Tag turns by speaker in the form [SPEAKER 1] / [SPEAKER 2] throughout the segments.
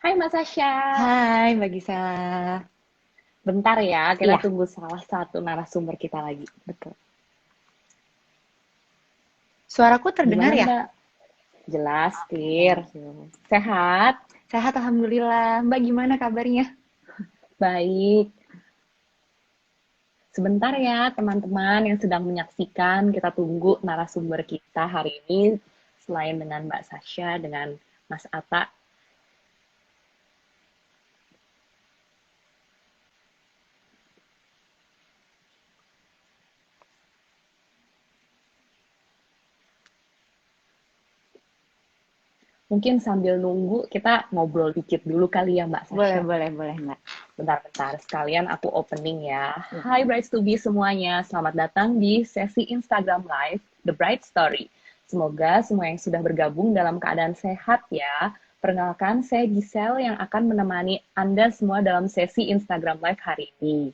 [SPEAKER 1] Hai Mas Asya,
[SPEAKER 2] Hai Mbak Gisela.
[SPEAKER 1] bentar ya, kita
[SPEAKER 2] Iya,
[SPEAKER 1] tunggu salah satu narasumber kita lagi.
[SPEAKER 2] betul. Suaraku terdengar
[SPEAKER 1] Gimana
[SPEAKER 2] ya?
[SPEAKER 1] Mbak? Jelas,
[SPEAKER 2] Oke,
[SPEAKER 1] clear.
[SPEAKER 2] thank you.
[SPEAKER 1] Sehat?
[SPEAKER 2] Sehat Alhamdulillah. Mbak gimana kabarnya?
[SPEAKER 1] Baik. Sebentar ya teman-teman yang sedang menyaksikan, kita tunggu narasumber kita hari ini. Selain dengan Mbak Sasha, dengan Mas Atta. Mungkin sambil nunggu, kita ngobrol dikit dulu kali ya Mbak
[SPEAKER 2] Boleh,
[SPEAKER 1] Sasha.
[SPEAKER 2] boleh, boleh Mbak.
[SPEAKER 1] Bentar-bentar, sekalian aku opening ya.
[SPEAKER 2] Ya.
[SPEAKER 1] Hai Bright to Be semuanya, selamat datang di sesi Instagram Live The Bright Story. Semoga semua yang sudah bergabung dalam keadaan sehat ya. Perkenalkan, saya Giselle yang akan menemani Anda semua dalam sesi Instagram Live hari ini.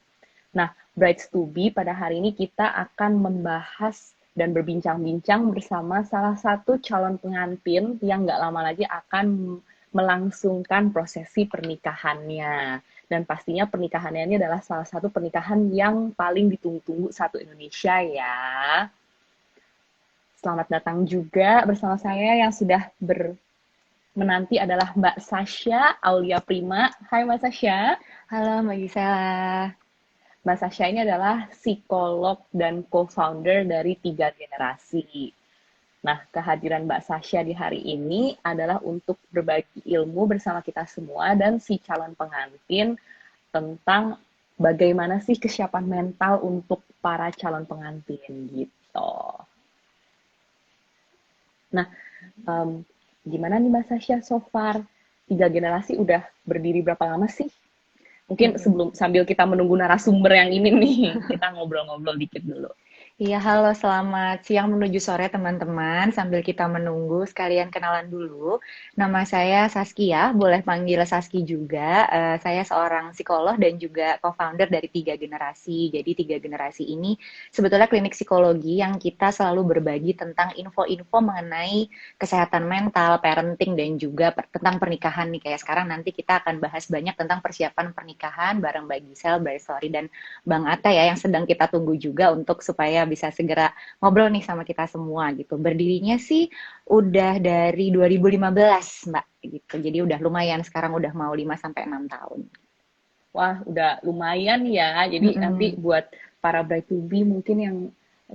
[SPEAKER 1] Nah, Bright to Be pada hari ini kita akan membahas dan berbincang-bincang bersama salah satu calon pengantin yang nggak lama lagi akan melangsungkan prosesi pernikahannya. Dan pastinya pernikahannya ini adalah salah satu pernikahan yang paling ditunggu-tunggu satu Indonesia ya. Selamat datang juga bersama saya yang sudah menanti adalah Mbak Sasha Aulia Prima. Hai Mbak Sasha.
[SPEAKER 2] Halo Mbak Gisela.
[SPEAKER 1] Mbak Sasha ini adalah psikolog dan co-founder dari Tiga Generasi. Nah, kehadiran Mbak Sasha di hari ini adalah untuk berbagi ilmu bersama kita semua dan si calon pengantin tentang bagaimana sih kesiapan mental untuk para calon pengantin gitu. Nah, um, gimana nih Mbak Sasha so far? Tiga generasi udah berdiri berapa lama sih? Mungkin
[SPEAKER 2] Mm-mm.
[SPEAKER 1] sebelum sambil kita menunggu narasumber yang ini nih, kita ngobrol-ngobrol dikit dulu.
[SPEAKER 2] Iya, halo, selamat siang menuju sore teman-teman. Sambil kita menunggu, sekalian kenalan dulu. Nama saya Saskia, boleh panggil Saski juga. Saya seorang psikolog dan juga co-founder dari Tiga Generasi. Jadi Tiga Generasi ini sebetulnya klinik psikologi yang kita selalu berbagi tentang info-info mengenai kesehatan mental, parenting, dan juga tentang pernikahan nih. Kayak sekarang nanti kita akan bahas banyak tentang persiapan pernikahan bareng Mbak Gisel, Mbak Story, dan Bang Atta ya yang sedang kita tunggu juga untuk supaya bisa segera ngobrol nih sama kita semua gitu. Berdirinya sih udah dari 2015 Mbak gitu. Jadi udah lumayan sekarang udah mau 5 sampai 6 tahun.
[SPEAKER 1] Wah, udah lumayan ya. Jadi nanti
[SPEAKER 2] Mm-mm.
[SPEAKER 1] buat para bride to be mungkin yang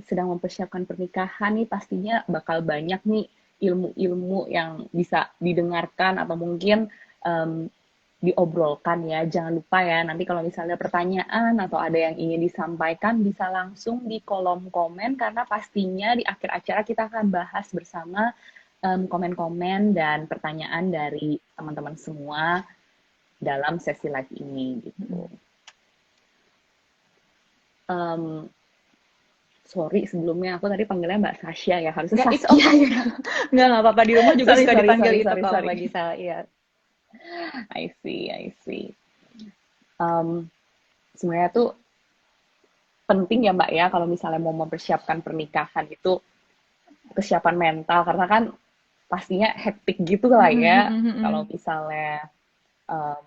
[SPEAKER 1] sedang mempersiapkan pernikahan nih pastinya bakal banyak nih ilmu-ilmu yang bisa didengarkan atau mungkin um, diobrolkan ya. Jangan lupa ya, nanti kalau misalnya pertanyaan atau ada yang ingin disampaikan bisa langsung di kolom komen karena pastinya di akhir acara kita akan bahas bersama komen-komen dan pertanyaan dari teman-teman semua dalam sesi live ini gitu.
[SPEAKER 2] Mm-mm.
[SPEAKER 1] Um, Sorry sebelumnya aku tadi panggilnya Mbak Sasha ya, harusnya
[SPEAKER 2] Nggak, it's
[SPEAKER 1] Saskia
[SPEAKER 2] okay.
[SPEAKER 1] ya.
[SPEAKER 2] Nggak apa-apa. Di rumah juga
[SPEAKER 1] sorry,
[SPEAKER 2] suka
[SPEAKER 1] sorry,
[SPEAKER 2] dipanggil
[SPEAKER 1] sorry,
[SPEAKER 2] itu
[SPEAKER 1] sorry,
[SPEAKER 2] kalau
[SPEAKER 1] sorry.
[SPEAKER 2] Mbak Gisel. Iya.
[SPEAKER 1] I see, I see. Um, Sebenarnya tuh penting ya Mbak ya kalau misalnya mau mempersiapkan pernikahan itu kesiapan mental karena kan pastinya hektik gitu lah ya kalau misalnya um,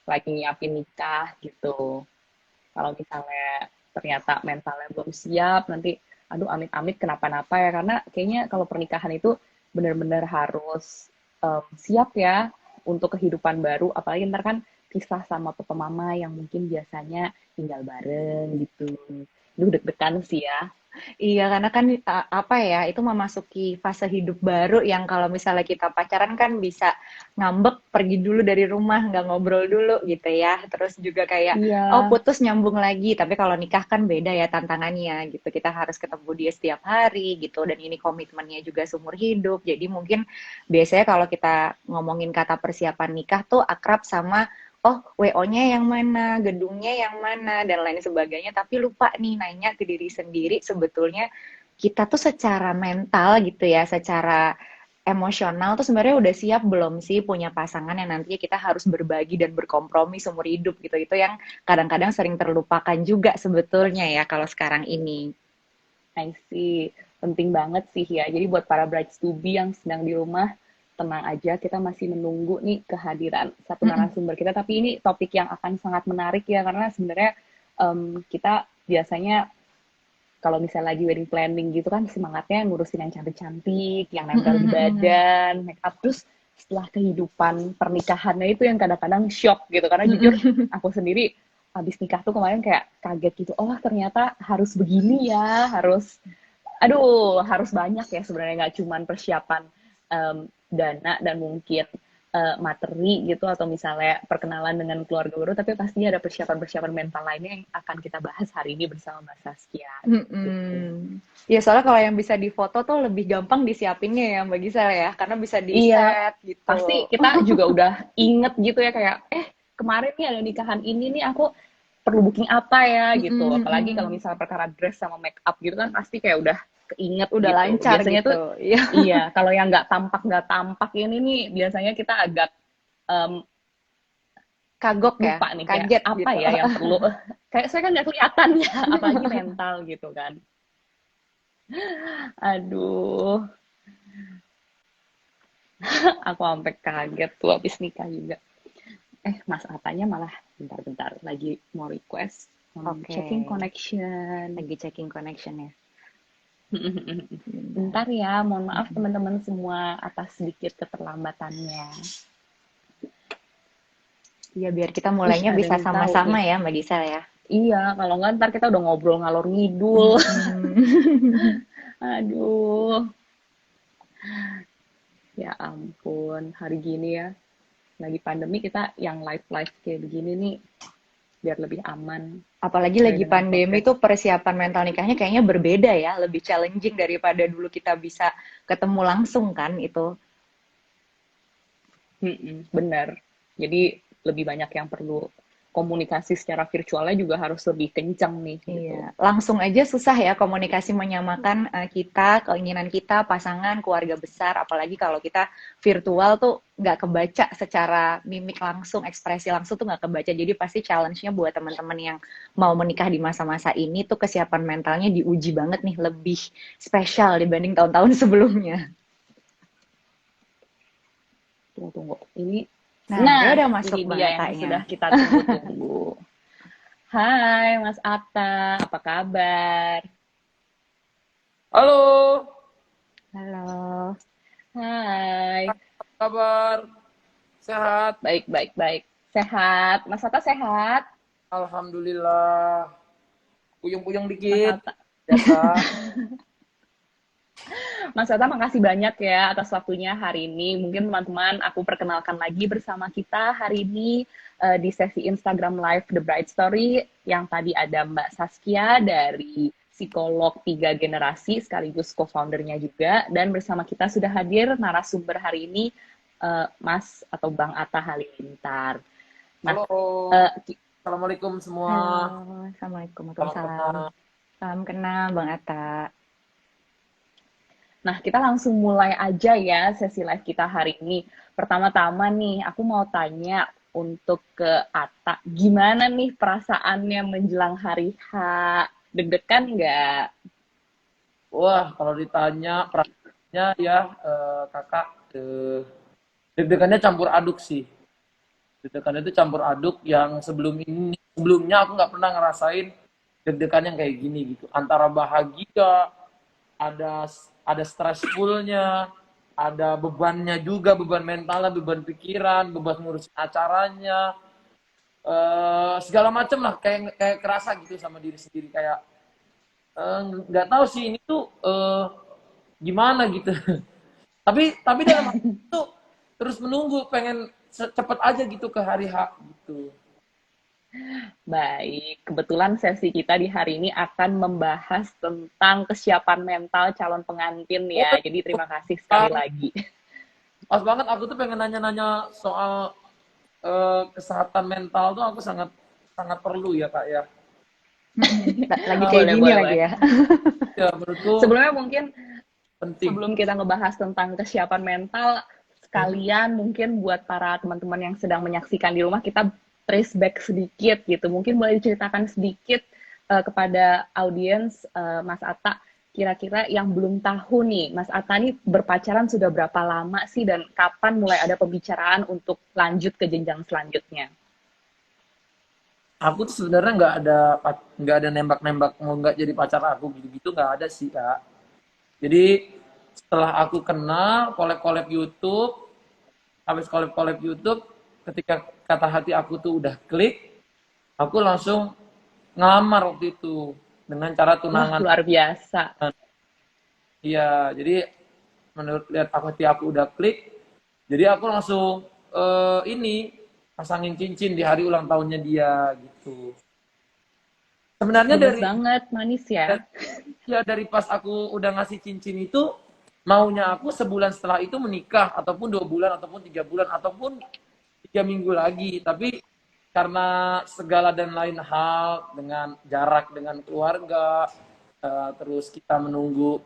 [SPEAKER 1] lagi nyiapin nikah gitu. Kalau misalnya ternyata mentalnya belum siap, nanti aduh amit-amit kenapa-napa ya. Karena kayaknya kalau pernikahan itu benar-benar harus siap ya untuk kehidupan baru. Apalagi ntar kan pisah sama papa mama yang mungkin biasanya tinggal bareng gitu. Duh deg-degan sih ya.
[SPEAKER 2] Iya, karena kan apa ya, itu memasuki fase hidup baru yang kalau misalnya kita pacaran kan bisa ngambek pergi dulu dari rumah, nggak ngobrol dulu gitu ya. Terus juga kayak,
[SPEAKER 1] Iya,
[SPEAKER 2] oh putus nyambung lagi. Tapi kalau nikah kan beda ya tantangannya gitu. Kita harus ketemu dia setiap hari gitu. Dan ini komitmennya juga seumur hidup. Jadi mungkin biasanya kalau kita ngomongin kata persiapan nikah tuh akrab sama oh WO-nya yang mana, gedungnya yang mana, dan lain sebagainya. Tapi lupa nih nanya ke diri sendiri sebetulnya kita tuh secara mental gitu ya, secara emosional tuh sebenarnya udah siap belum sih punya pasangan yang nantinya kita harus berbagi dan berkompromi seumur hidup gitu. Itu yang kadang-kadang sering terlupakan juga sebetulnya ya kalau sekarang ini.
[SPEAKER 1] I see. Penting banget sih ya. Jadi buat para brides to be yang sedang di rumah, tenang aja, kita masih menunggu nih kehadiran satu
[SPEAKER 2] Mm-mm.
[SPEAKER 1] narasumber kita. Tapi ini topik yang akan sangat menarik ya, karena sebenarnya kita biasanya kalau misalnya lagi wedding planning gitu kan semangatnya ngurusin yang cantik-cantik, yang nempel di
[SPEAKER 2] Mm-mm.
[SPEAKER 1] badan, make up. Terus setelah kehidupan pernikahannya itu yang kadang-kadang shock gitu. Karena jujur
[SPEAKER 2] Mm-mm.
[SPEAKER 1] aku sendiri habis nikah tuh kemarin kayak kaget gitu. Oh ternyata harus begini ya, harus banyak ya sebenarnya, nggak cuman persiapan dana dan mungkin materi gitu atau misalnya perkenalan dengan keluarga baru, tapi pasti ada persiapan-persiapan mental lainnya yang akan kita bahas hari ini bersama Mbak Saskia gitu.
[SPEAKER 2] Mm-mm. Ya soalnya kalau yang bisa difoto tuh lebih gampang disiapinnya ya Mbak Gisel ya, karena bisa
[SPEAKER 1] Iya,
[SPEAKER 2] di-set
[SPEAKER 1] pasti
[SPEAKER 2] gitu.
[SPEAKER 1] kita juga udah inget gitu ya kayak kemarin nih ada nikahan ini nih aku perlu booking apa ya gitu.
[SPEAKER 2] Mm-mm,
[SPEAKER 1] Apalagi kalau
[SPEAKER 2] mm-mm.
[SPEAKER 1] misalnya perkara dress sama make up gitu kan pasti kayak udah keinget
[SPEAKER 2] Udah
[SPEAKER 1] gitu.
[SPEAKER 2] lancar
[SPEAKER 1] Biasanya tuh
[SPEAKER 2] gitu. Iya,
[SPEAKER 1] iya, kalau yang nggak tampak ini nih biasanya kita agak em,
[SPEAKER 2] kagok ya,
[SPEAKER 1] lupa nih kayak
[SPEAKER 2] kaget
[SPEAKER 1] apa
[SPEAKER 2] gitu.
[SPEAKER 1] ya yang perlu kayak saya kan nggak kelihatan ya apalagi mental gitu kan. Aduh, aku sampai kaget tuh habis nikah juga. Mas Atanya malah bentar-bentar lagi mau request
[SPEAKER 2] Oke,
[SPEAKER 1] checking connection.
[SPEAKER 2] lagi checking connection ya. Bentar.
[SPEAKER 1] Bentar ya, mohon maaf
[SPEAKER 2] Mm-mm.
[SPEAKER 1] teman-teman semua atas sedikit keterlambatannya.
[SPEAKER 2] Iya, biar kita mulainya
[SPEAKER 1] Ada
[SPEAKER 2] bisa
[SPEAKER 1] nih tahu
[SPEAKER 2] sama-sama
[SPEAKER 1] nih.
[SPEAKER 2] ya Mbak Gisel ya.
[SPEAKER 1] Iya, kalau nggak ntar kita udah ngobrol ngalor ngidul.
[SPEAKER 2] Mm-mm.
[SPEAKER 1] Aduh, ya ampun, hari gini ya, lagi pandemi kita yang live-live kayak begini nih, biar lebih aman
[SPEAKER 2] Apalagi
[SPEAKER 1] sesuai
[SPEAKER 2] lagi
[SPEAKER 1] dengan
[SPEAKER 2] pandemi
[SPEAKER 1] prokes.
[SPEAKER 2] tuh persiapan mental nikahnya kayaknya berbeda ya, lebih challenging daripada dulu kita bisa ketemu langsung kan itu.
[SPEAKER 1] Benar. Jadi lebih banyak yang perlu komunikasi secara virtualnya juga harus lebih kencang nih gitu.
[SPEAKER 2] Iya, langsung aja susah ya komunikasi menyamakan kita, keinginan kita, pasangan, keluarga besar. Apalagi kalau kita virtual tuh nggak kebaca secara mimik langsung, ekspresi langsung tuh nggak kebaca. Jadi pasti challenge-nya buat teman-teman yang mau menikah di masa-masa ini tuh kesiapan mentalnya diuji banget nih, lebih spesial dibanding tahun-tahun sebelumnya.
[SPEAKER 1] Tunggu, tunggu. Ini,
[SPEAKER 2] Nah, dia
[SPEAKER 1] nah,
[SPEAKER 2] udah masuk
[SPEAKER 1] ini
[SPEAKER 2] Bang
[SPEAKER 1] dia yang
[SPEAKER 2] Atanya.
[SPEAKER 1] sudah kita tunggu-tunggu. Hai, Mas Atta, apa kabar?
[SPEAKER 3] Halo,
[SPEAKER 2] Halo.
[SPEAKER 1] Hai,
[SPEAKER 3] apa kabar? Sehat?
[SPEAKER 1] baik, baik, baik. Sehat, Mas Atta sehat?
[SPEAKER 3] Alhamdulillah. Puyeng-puyeng
[SPEAKER 1] Mas
[SPEAKER 3] dikit,
[SPEAKER 1] Atta,
[SPEAKER 3] biasa.
[SPEAKER 1] Mas Atta makasih banyak ya atas waktunya hari ini. Mungkin teman-teman aku perkenalkan lagi bersama kita hari ini di sesi Instagram Live The Bright Story yang tadi ada Mbak Saskia dari psikolog 3 generasi sekaligus co-foundernya juga, dan bersama kita sudah hadir narasumber hari ini Mas atau Bang Atta Halilintar. Nah,
[SPEAKER 3] Halo,
[SPEAKER 1] eh,
[SPEAKER 3] Assalamualaikum semua.
[SPEAKER 2] Halo. Assalamualaikum
[SPEAKER 3] Salam
[SPEAKER 2] warahmatullahi wabarakatuh.
[SPEAKER 3] kenal.
[SPEAKER 2] Salam kenal Bang Atta.
[SPEAKER 1] Nah, kita langsung mulai aja ya sesi live kita hari ini. Pertama-tama nih, aku mau tanya untuk ke Ata, gimana nih perasaannya menjelang hari H? Deg-degan nggak?
[SPEAKER 3] Wah, kalau ditanya perasaannya ya, kakak, deg-degannya campur aduk sih. Deg-degannya itu campur aduk yang sebelumnya aku nggak pernah ngerasain deg-degan yang kayak gini gitu. Antara bahagia, ada ada stressfulnya, ada bebannya juga, beban mentalnya, beban pikiran, beban ngurusin acaranya, segala macem lah, kayak kayak kerasa gitu sama diri sendiri, kayak nggak tahu sih ini tuh gimana gitu. Tapi dalam hati itu terus menunggu, pengen cepet aja gitu ke hari H gitu.
[SPEAKER 1] Baik, kebetulan sesi kita di hari ini akan membahas tentang kesiapan mental calon pengantin
[SPEAKER 3] Oh,
[SPEAKER 1] ya. Jadi terima kasih sekali lagi.
[SPEAKER 3] pas banget, aku tuh pengen nanya-nanya soal kesehatan mental tuh, aku sangat sangat perlu ya kak ya.
[SPEAKER 2] Lagi kayak
[SPEAKER 1] Boleh,
[SPEAKER 2] gini
[SPEAKER 1] boleh,
[SPEAKER 2] lagi
[SPEAKER 1] boleh.
[SPEAKER 2] ya.
[SPEAKER 3] Ya menurutku
[SPEAKER 1] Sebelumnya mungkin
[SPEAKER 3] penting.
[SPEAKER 1] sebelum kita ngebahas tentang kesiapan mental,
[SPEAKER 3] Hmm.
[SPEAKER 1] sekalian mungkin buat para teman-teman yang sedang menyaksikan di rumah, kita trace back sedikit gitu. Mungkin boleh diceritakan sedikit kepada audiens Mas Atta, kira-kira yang belum tahu nih, Mas Atta nih berpacaran sudah berapa lama sih dan kapan mulai ada pembicaraan untuk lanjut ke jenjang selanjutnya?
[SPEAKER 3] Aku tuh sebenarnya nggak ada nembak-nembak mau nggak jadi pacar aku gitu-gitu, nggak ada sih Kak. Jadi setelah aku kenal, collab-collab YouTube, habis collab-collab YouTube, ketika kata hati aku tuh udah klik, aku langsung ngelamar waktu itu dengan cara
[SPEAKER 1] Wah,
[SPEAKER 3] tunangan.
[SPEAKER 1] luar biasa.
[SPEAKER 3] Iya, jadi menurut lihat hati aku udah klik, jadi aku langsung ini pasangin cincin di hari ulang tahunnya dia gitu. Sebenarnya
[SPEAKER 1] Gemes banget, manis ya.
[SPEAKER 3] dari pas aku udah ngasih cincin itu, maunya aku sebulan setelah itu menikah, ataupun 2 bulan, ataupun 3 bulan, ataupun 3 minggu lagi. Tapi karena segala dan lain hal, dengan jarak dengan keluarga, terus kita menunggu,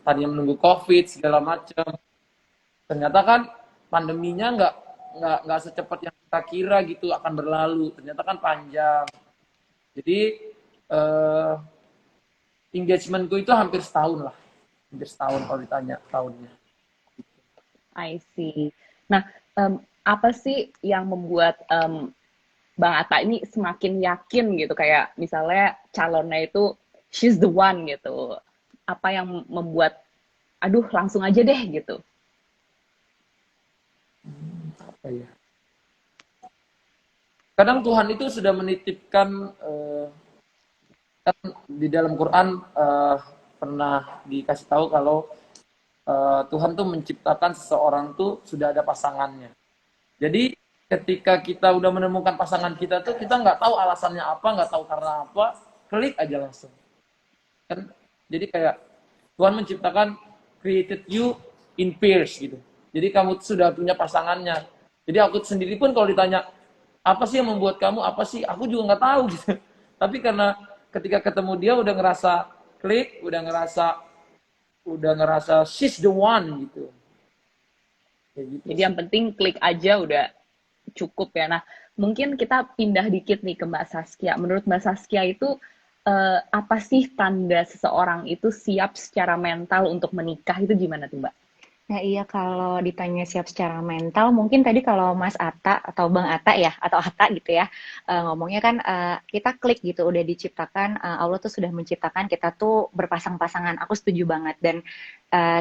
[SPEAKER 3] tadinya menunggu COVID segala macam, ternyata kan pandeminya nggak secepat yang kita kira gitu akan berlalu. Ternyata kan panjang. Jadi engagementku itu hampir setahun lah, hampir setahun kalau ditanya tahunnya.
[SPEAKER 1] I see. Nah, apa sih yang membuat Bang Atta ini semakin yakin gitu, kayak misalnya calonnya itu she's the one gitu. Apa yang membuat, aduh langsung aja deh gitu.
[SPEAKER 3] Apa ya? Kadang Tuhan itu sudah menitipkan, kan di dalam Quran pernah dikasih tahu kalau Tuhan tuh menciptakan seseorang tuh sudah ada pasangannya. Jadi ketika kita udah menemukan pasangan kita tuh kita nggak tahu alasannya apa, nggak tahu karena apa, klik aja langsung. Kan jadi kayak Tuhan menciptakan, created you in pairs gitu. Jadi kamu tuh sudah punya pasangannya. Jadi aku sendiri pun kalau ditanya apa sih yang membuat kamu, apa sih, aku juga nggak tahu gitu. Tapi karena ketika ketemu dia udah ngerasa klik, udah ngerasa she's the one gitu. Kayak gitu
[SPEAKER 1] Jadi
[SPEAKER 3] sih.
[SPEAKER 1] yang penting klik aja udah cukup ya. Nah, mungkin kita pindah dikit nih ke Mbak Saskia. Menurut Mbak Saskia itu apa sih tanda seseorang itu siap secara mental untuk menikah itu gimana tuh Mbak?
[SPEAKER 2] Nah iya kalau ditanya siap secara mental, mungkin tadi kalau Mas Atta atau Bang Atta ya, atau Atta gitu ya, ngomongnya kan kita klik gitu, udah diciptakan, Allah tuh sudah menciptakan kita tuh berpasang-pasangan, aku setuju banget. Dan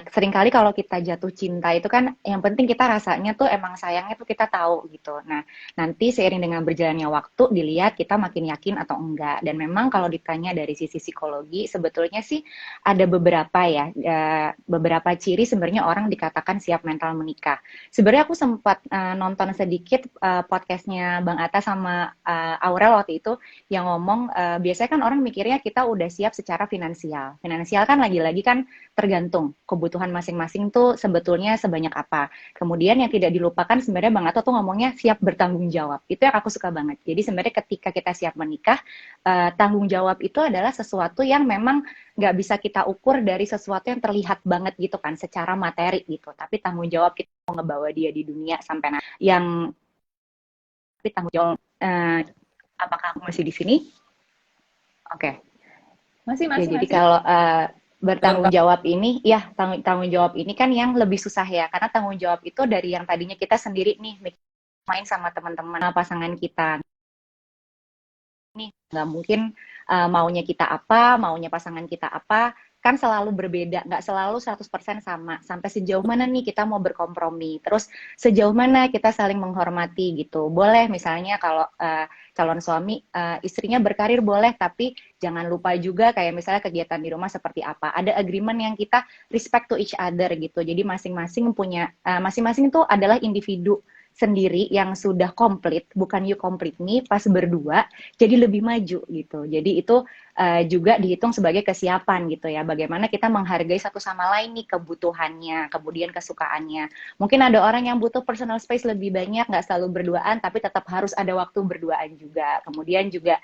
[SPEAKER 2] seringkali kalau kita jatuh cinta itu kan yang penting kita rasanya tuh emang sayangnya tuh kita tahu gitu. Nah nanti seiring dengan berjalannya waktu dilihat kita makin yakin atau enggak. Dan memang kalau ditanya dari sisi psikologi, sebetulnya sih ada beberapa ya, beberapa ciri sebenarnya orang dikatakan siap mental menikah. Sebenarnya aku sempat nonton sedikit podcastnya Bang Atta sama Aurel waktu itu yang ngomong biasanya kan orang mikirnya kita udah siap secara finansial. Finansial kan lagi-lagi kan tergantung kebutuhan masing-masing tuh sebetulnya sebanyak apa. Kemudian yang tidak dilupakan sebenarnya Bang Atta tuh ngomongnya siap bertanggung jawab. Itu yang aku suka banget. Jadi sebenarnya ketika kita siap menikah, tanggung jawab itu adalah sesuatu yang memang nggak bisa kita ukur dari sesuatu yang terlihat banget gitu kan secara materi gitu, tapi tanggung jawab kita mau ngebawa dia di dunia sampai yang tapi tanggung jawab apakah aku masih di sini? Oke.
[SPEAKER 1] Masih,
[SPEAKER 2] Ya
[SPEAKER 1] masih,
[SPEAKER 2] jadi
[SPEAKER 1] masih.
[SPEAKER 2] kalau bertanggung jawab ini ya tanggung jawab ini kan yang lebih susah ya, karena tanggung jawab itu dari yang tadinya kita sendiri nih main sama teman-teman pasangan kita nih, nggak mungkin maunya kita apa, maunya pasangan kita apa, kan selalu berbeda, nggak selalu 100% sama. Sampai sejauh mana nih kita mau berkompromi, terus sejauh mana kita saling menghormati gitu. Boleh misalnya kalau calon suami istrinya berkarir boleh, tapi jangan lupa juga kayak misalnya kegiatan di rumah seperti apa. Ada agreement yang kita respect to each other gitu. Jadi masing-masing punya, masing-masing itu adalah individu sendiri yang sudah komplit, bukan you complete me, pas berdua jadi lebih maju gitu. Jadi itu juga dihitung sebagai kesiapan gitu ya. Bagaimana kita menghargai satu sama lain nih kebutuhannya, kemudian kesukaannya. Mungkin ada orang yang butuh personal space lebih banyak, nggak selalu berduaan, tapi tetap harus ada waktu berduaan juga. Kemudian juga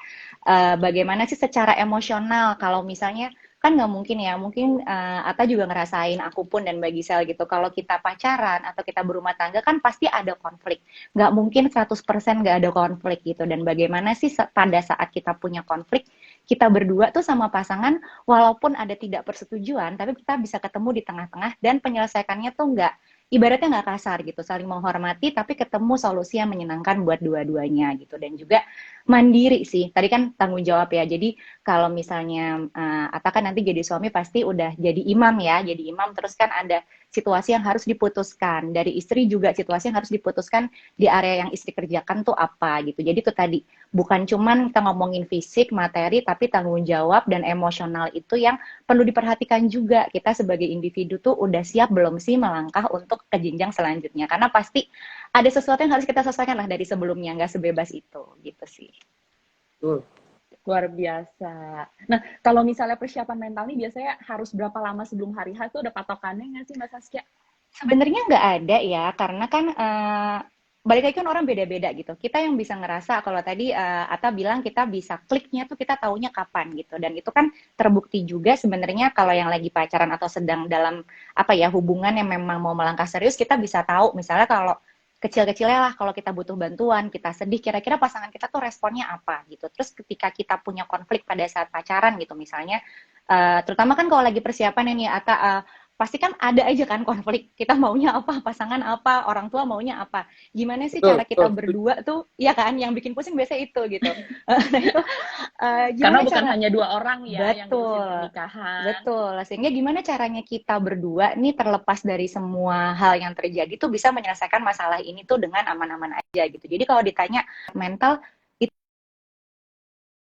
[SPEAKER 2] bagaimana sih secara emosional kalau misalnya kan nggak mungkin ya, mungkin Atta juga ngerasain, aku pun dan Mbak Gisel gitu, kalau kita pacaran atau kita berumah tangga kan pasti ada konflik, nggak mungkin 100% nggak ada konflik gitu. Dan bagaimana sih pada saat kita punya konflik kita berdua tuh sama pasangan, walaupun ada tidak persetujuan, tapi kita bisa ketemu di tengah-tengah dan penyelesaiannya tuh nggak, ibaratnya nggak kasar gitu, saling menghormati tapi ketemu solusi yang menyenangkan buat dua-duanya gitu. Dan juga mandiri sih, tadi kan tanggung jawab ya. Jadi kalau misalnya Ata kan nanti jadi suami pasti udah jadi imam ya, jadi imam, terus kan ada situasi yang harus diputuskan dari istri, juga situasi yang harus diputuskan di area yang istri kerjakan tuh apa gitu. Jadi itu tadi bukan cuman kita ngomongin fisik materi, tapi tanggung jawab dan emosional itu yang perlu diperhatikan juga. Kita sebagai individu tuh udah siap belum sih melangkah untuk ke jenjang selanjutnya, karena pasti ada sesuatu yang harus kita selesaikan lah dari sebelumnya, nggak sebebas itu gitu sih.
[SPEAKER 3] Betul.
[SPEAKER 1] Luar biasa. Nah, kalau misalnya persiapan mental nih biasanya harus berapa lama sebelum hari H tuh, ada patokannya nggak sih Mbak Saskia?
[SPEAKER 2] Sebenarnya nggak ada ya, karena kan balik lagi kan orang beda-beda gitu. Kita yang bisa ngerasa, kalau tadi Ata bilang kita bisa kliknya tuh kita taunya kapan gitu. Dan itu kan terbukti juga sebenarnya kalau yang lagi pacaran atau sedang dalam apa ya hubungan yang memang mau melangkah serius, kita bisa tahu misalnya kalau kecil-kecilnya lah, kalau kita butuh bantuan, kita sedih, kira-kira pasangan kita tuh responnya apa gitu. Terus ketika kita punya konflik pada saat pacaran gitu misalnya, terutama kan kalau lagi persiapan ini Ata, pasti kan ada aja kan konflik, kita maunya apa, pasangan apa, orang tua maunya apa, gimana sih
[SPEAKER 3] Betul,
[SPEAKER 2] cara kita
[SPEAKER 3] betul.
[SPEAKER 2] berdua tuh, ya kan, yang bikin pusing biasa itu gitu. Nah itu
[SPEAKER 1] Karena
[SPEAKER 2] gimana
[SPEAKER 1] bukan
[SPEAKER 2] cara,
[SPEAKER 1] hanya dua orang ya yang ngurusin
[SPEAKER 2] betul,
[SPEAKER 1] pernikahan.
[SPEAKER 2] betul, sehingga gimana caranya kita berdua nih terlepas dari semua hal yang terjadi tuh bisa menyelesaikan masalah ini tuh dengan aman-aman aja gitu. Jadi kalau ditanya mental,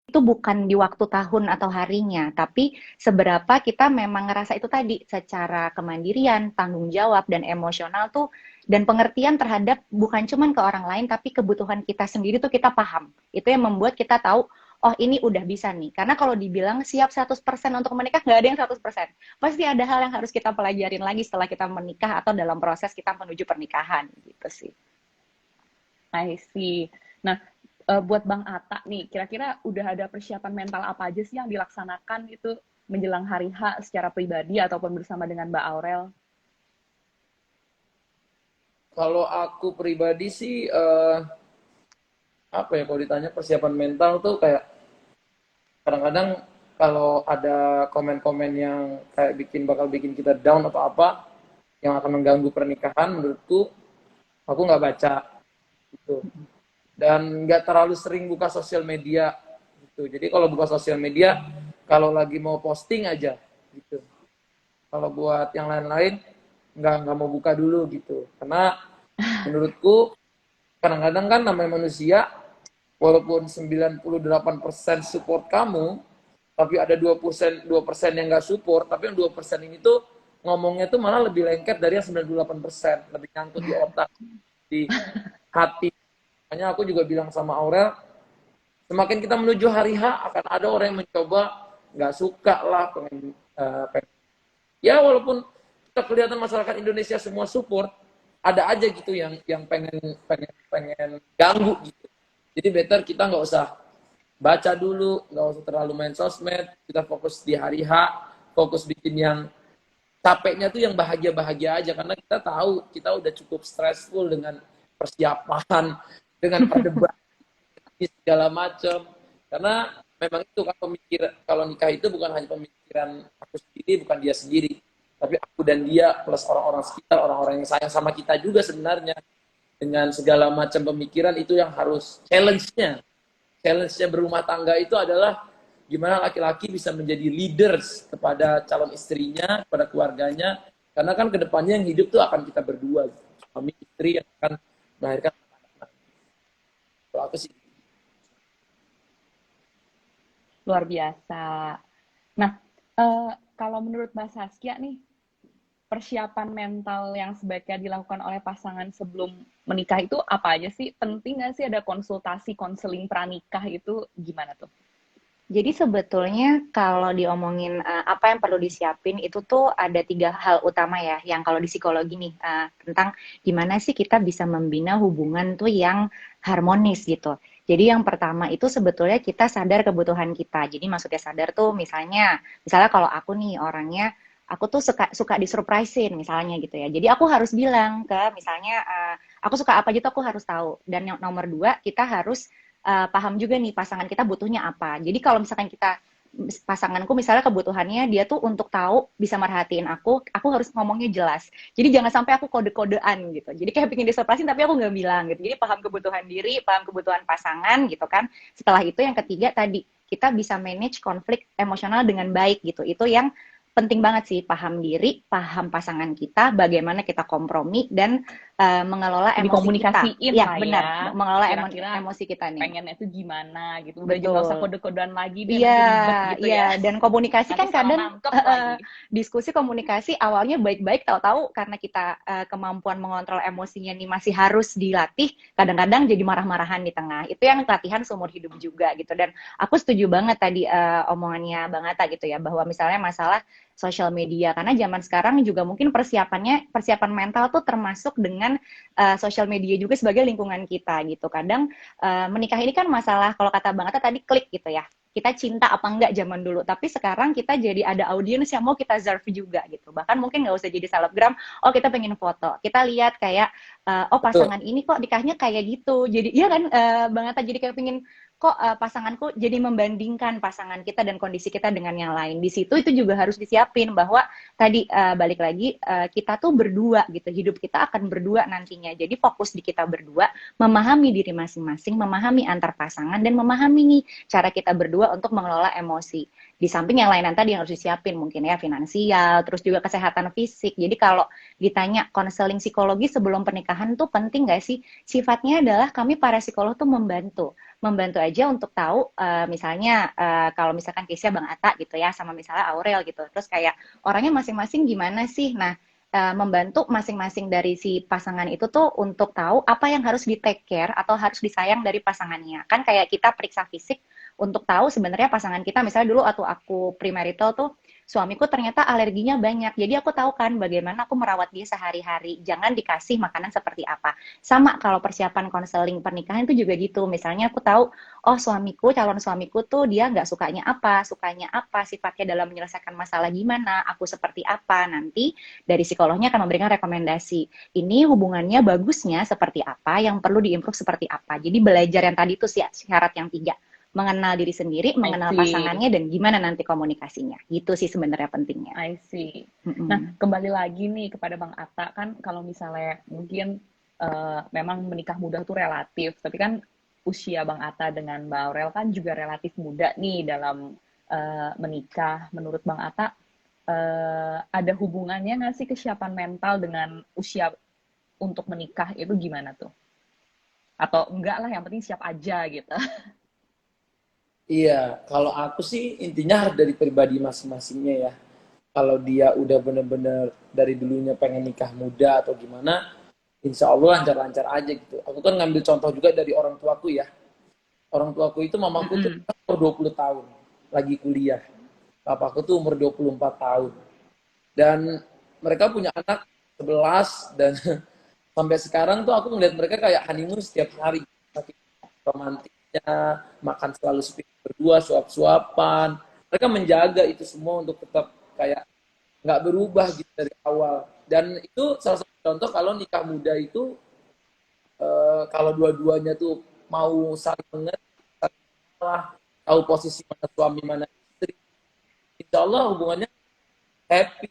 [SPEAKER 2] itu bukan di waktu tahun atau harinya, tapi seberapa kita memang ngerasa itu tadi secara kemandirian, tanggung jawab, dan emosional tuh, dan pengertian terhadap bukan cuman ke orang lain, tapi kebutuhan kita sendiri tuh kita paham. Itu yang membuat kita tahu, oh ini udah bisa nih. Karena kalau dibilang siap 100% untuk menikah, nggak ada yang 100%. Pasti ada hal yang harus kita pelajarin lagi setelah kita menikah atau dalam proses kita menuju pernikahan gitu sih.
[SPEAKER 1] I see. Nah, buat Bang Ata nih, kira-kira udah ada persiapan mental apa aja sih yang dilaksanakan itu menjelang hari H secara pribadi ataupun bersama dengan Mbak Aurel?
[SPEAKER 3] Kalau aku pribadi sih apa ya, kalau ditanya persiapan mental tuh kayak kadang-kadang kalau ada komen-komen yang kayak bakal bikin kita down atau apa yang akan mengganggu pernikahan, menurutku aku nggak baca gitu. Dan nggak terlalu sering buka sosial media gitu. Jadi kalau buka sosial media, kalau lagi mau posting aja gitu. Kalau buat yang lain-lain nggak mau buka dulu gitu. Karena menurutku kadang-kadang kan namanya manusia, walaupun 98% support kamu, tapi ada 2% yang nggak support, tapi yang 2% ini tuh ngomongnya tuh malah lebih lengket dari yang 98%, lebih nyangkut di otak, di hati. Makanya aku juga bilang sama Aurel, semakin kita menuju hari H akan ada orang yang mencoba nggak suka lah, pengen. Ya walaupun kita kelihatan masyarakat Indonesia semua support, ada aja gitu yang pengen ganggu gitu. Jadi better kita nggak usah baca dulu, nggak usah terlalu main sosmed, kita fokus di hari H, fokus bikin yang capeknya tuh yang bahagia-bahagia aja, karena kita tahu kita udah cukup stressful dengan persiapan, dengan perdebatan segala macam. Karena memang itu kan kalau nikah itu bukan hanya pemikiran aku sendiri, bukan dia sendiri, tapi aku dan dia plus orang-orang sekitar, orang-orang yang sayang sama kita juga sebenarnya. Dengan segala macam pemikiran itu yang harus challenge-nya berumah tangga itu adalah gimana laki-laki bisa menjadi leaders kepada calon istrinya, kepada keluarganya, karena kan kedepannya yang hidup tuh akan kita berdua, suami istri yang akan melahirkan anak-anak. Kalau aku sih.
[SPEAKER 1] Luar biasa. Nah, kalau menurut Mbak Saskia nih, persiapan mental yang sebaiknya dilakukan oleh pasangan sebelum menikah itu apa aja sih? Penting nggak sih ada konsultasi konseling pranikah itu gimana tuh?
[SPEAKER 2] Jadi sebetulnya kalau diomongin apa yang perlu disiapin itu tuh ada 3 hal utama ya, yang kalau di psikologi nih tentang gimana sih kita bisa membina hubungan tuh yang harmonis gitu. Jadi yang pertama itu sebetulnya kita sadar kebutuhan kita. Jadi maksudnya sadar tuh misalnya kalau aku nih orangnya, aku tuh suka disurprisein misalnya gitu ya. Jadi aku harus bilang ke misalnya aku suka apa gitu, aku harus tahu. Dan yang nomor 2, kita harus paham juga nih pasangan kita butuhnya apa. Jadi kalau misalkan kita pasanganku misalnya kebutuhannya dia tuh untuk tahu bisa merhatiin aku harus ngomongnya jelas. Jadi jangan sampai aku kode-kodean gitu. Jadi kayak pengen disurprisein tapi aku nggak bilang gitu. Jadi paham kebutuhan diri, paham kebutuhan pasangan gitu kan. Setelah itu yang ketiga tadi, kita bisa manage konflik emosional dengan baik gitu. Itu yang penting banget sih, paham diri, paham pasangan kita, bagaimana kita kompromi dan mengelola emosi kita.
[SPEAKER 1] Dikomunikasiin
[SPEAKER 2] Ya,
[SPEAKER 1] lah
[SPEAKER 2] benar.
[SPEAKER 1] ya.
[SPEAKER 2] Mengelola
[SPEAKER 1] Kira-kira
[SPEAKER 2] emosi kita nih.
[SPEAKER 1] pengennya itu gimana gitu. Udah nggak usah
[SPEAKER 2] Betul.
[SPEAKER 1] kode-kodean lagi deh,
[SPEAKER 2] Iya,
[SPEAKER 1] nanti ribet gitu
[SPEAKER 2] iya.
[SPEAKER 1] ya.
[SPEAKER 2] Dan komunikasi
[SPEAKER 1] Nanti
[SPEAKER 2] kan
[SPEAKER 1] salah
[SPEAKER 2] kadang
[SPEAKER 1] nangkep lagi.
[SPEAKER 2] diskusi komunikasi awalnya baik-baik, tahu-tahu karena kita kemampuan mengontrol emosinya nih masih harus dilatih, kadang-kadang jadi marah-marahan di tengah. Itu yang latihan seumur hidup juga gitu. Dan aku setuju banget tadi omongannya Bang Atta gitu ya, bahwa misalnya masalah sosial media, karena zaman sekarang juga mungkin persiapan mental tuh termasuk dengan sosial media juga sebagai lingkungan kita gitu. Kadang menikah ini kan masalah, kalau kata Bang Atta tadi, klik gitu ya, kita cinta apa enggak zaman dulu, tapi sekarang kita jadi ada audiens yang mau kita serve juga gitu. Bahkan mungkin nggak usah jadi selebgram, oh kita pengen foto, kita lihat kayak oh pasangan ini kok nikahnya kayak gitu, jadi iya kan Bang Atta, jadi kayak pengen kok pasanganku, jadi membandingkan pasangan kita dan kondisi kita dengan yang lain. Di situ itu juga harus disiapin bahwa tadi balik lagi kita tuh berdua gitu, hidup kita akan berdua nantinya, jadi fokus di kita berdua, memahami diri masing-masing, memahami antar pasangan, dan memahami nih cara kita berdua untuk mengelola emosi. Di samping yang lain tadi yang harus disiapin mungkin ya, finansial, terus juga kesehatan fisik. Jadi kalau ditanya konseling psikologi sebelum pernikahan tuh penting nggak sih? Sifatnya adalah kami para psikolog tuh membantu aja untuk tahu misalnya kalau misalkan case-nya Bang Atta gitu ya, sama misalnya Aurel gitu, terus kayak orangnya masing-masing gimana sih. Nah, membantu masing-masing dari si pasangan itu tuh untuk tahu apa yang harus di take care atau harus disayang dari pasangannya. Kan kayak kita periksa fisik untuk tahu sebenarnya pasangan kita, misalnya dulu atau aku premarital tuh suamiku ternyata alerginya banyak, jadi aku tahu kan bagaimana aku merawat dia sehari-hari, jangan dikasih makanan seperti apa. Sama kalau persiapan konseling pernikahan itu juga gitu, misalnya aku tahu oh calon suamiku tuh dia nggak sukanya apa, sifatnya dalam menyelesaikan masalah gimana, aku seperti apa, nanti dari psikolognya akan memberikan rekomendasi, ini hubungannya bagusnya seperti apa, yang perlu diimprove seperti apa. Jadi belajar yang tadi itu syarat yang 3, mengenal diri sendiri, mengenal pasangannya, dan gimana nanti komunikasinya. Gitu sih sebenarnya pentingnya.
[SPEAKER 1] I see. Nah, kembali lagi nih kepada Bang Atta, kan kalau misalnya mungkin memang menikah muda tuh relatif, tapi kan usia Bang Atta dengan Mbak Aurel kan juga relatif muda nih dalam menikah. Menurut Bang Atta, ada hubungannya nggak sih kesiapan mental dengan usia untuk menikah itu gimana tuh? Atau enggak lah, yang penting siap aja gitu.
[SPEAKER 3] Iya, kalau aku sih intinya harus dari pribadi masing-masingnya ya. Kalau dia udah bener-bener dari dulunya pengen nikah muda atau gimana, insya Allah lancar-lancar aja gitu. Aku kan ngambil contoh juga dari orang tuaku ya. Orang tuaku itu mamaku tuh umur 20 tahun, lagi kuliah. Papaku tuh umur 24 tahun. Dan mereka punya anak 11 dan sampai sekarang tuh aku ngeliat mereka kayak honeymoon setiap hari. Saking romantisnya, makan selalu berdua, suap-suapan. Mereka menjaga itu semua untuk tetap kayak nggak berubah gitu dari awal. Dan itu salah satu contoh kalau nikah muda itu kalau dua-duanya tuh mau saling mengerti, saling mengalah, tahu posisi mana suami mana istri, insya Allah hubungannya happy.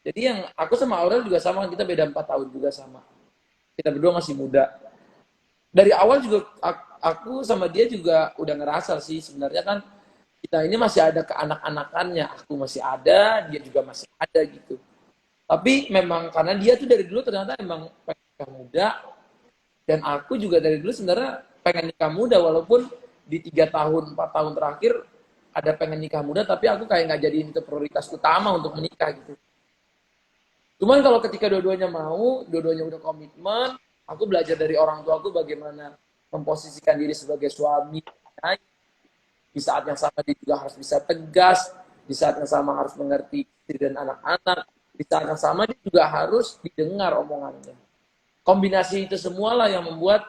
[SPEAKER 3] Jadi yang aku sama Aurel juga sama, kita beda 4 tahun juga sama. Kita berdua masih muda. Dari awal juga aku sama dia juga udah ngerasa sih sebenarnya kan kita ini masih ada keanak-anakannya. Aku masih ada, dia juga masih ada gitu. Tapi memang karena dia tuh dari dulu ternyata emang pengen nikah muda, dan aku juga dari dulu sebenarnya pengen nikah muda, walaupun di 3 tahun 4 tahun terakhir ada pengen nikah muda, tapi aku kayak nggak jadiin itu prioritas utama untuk menikah gitu. Cuman kalau ketika dua-duanya mau, dua-duanya udah komitmen, aku belajar dari orang tua aku bagaimana memposisikan diri sebagai suami. Di saat yang sama dia juga harus bisa tegas, di saat yang sama harus mengerti istri dan anak-anak, di saat yang sama dia juga harus didengar omongannya. Kombinasi itu semualah yang membuat